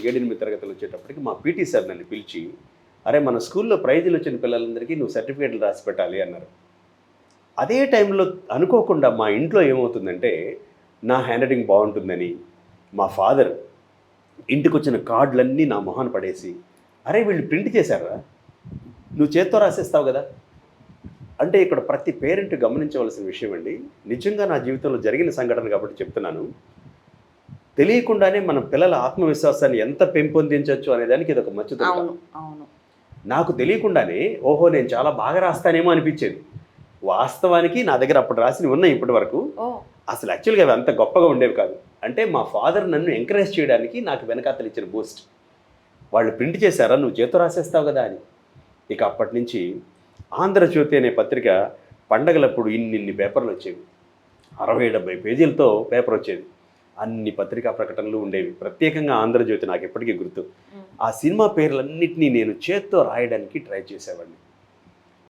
7-8 తరగతులు వచ్చేటప్పటికి మా పీటీ సార్ నన్ను పిలిచి, అరే మన స్కూల్లో ప్రైజులు వచ్చిన పిల్లలందరికీ నువ్వు సర్టిఫికేట్లు రాసి పెట్టాలి అన్నారు. అదే టైంలో అనుకోకుండా మా ఇంట్లో ఏమవుతుందంటే, నా హ్యాండ్ రైటింగ్ బాగుంటుందని మా ఫాదర్ ఇంటికి వచ్చిన కార్డులన్నీ నా మొహాన పడేసి, అరే వీళ్ళు ప్రింట్ చేశారా, నువ్వు చేత్తో రాసేస్తావు కదా. అంటే ఇక్కడ ప్రతి పేరెంట్ గమనించవలసిన విషయం అండి. నిజంగా నా జీవితంలో జరిగిన సంఘటన కాబట్టి చెప్తున్నాను. తెలియకుండానే మన పిల్లల ఆత్మవిశ్వాసాన్ని ఎంత పెంపొందించవచ్చు అనే దానికి ఇది ఒక మచ్చుతున్నది. నాకు తెలియకుండానే ఓహో నేను చాలా బాగా రాస్తానేమో అనిపించేది. వాస్తవానికి నా దగ్గర అప్పుడు రాసినవి ఉన్నాయి ఇప్పటి వరకు. అసలు యాక్చువల్గా అవి అంత గొప్పగా ఉండేవి కాదు. అంటే మా ఫాదర్ నన్ను ఎంకరేజ్ చేయడానికి నాకు వెనకాతలు ఇచ్చిన బూస్ట్. వాళ్ళు ప్రింట్ చేశారా, నువ్వు చేతితో రాసేస్తావు కదా అని. ఇక అప్పటి నుంచి ఆంధ్రజ్యోతి అనే పత్రిక పండగలప్పుడు ఇన్ని పేపర్లు వచ్చేవి. 60-70 పేజీలతో పేపర్ వచ్చేది. అన్ని పత్రికా ప్రకటనలు ఉండేవి. ప్రత్యేకంగా ఆంధ్రజ్యోతి నాకు ఎప్పటికీ గుర్తు. ఆ సినిమా పేర్లన్నింటినీ నేను చేత్తో రాయడానికి ట్రై చేసేవాడిని.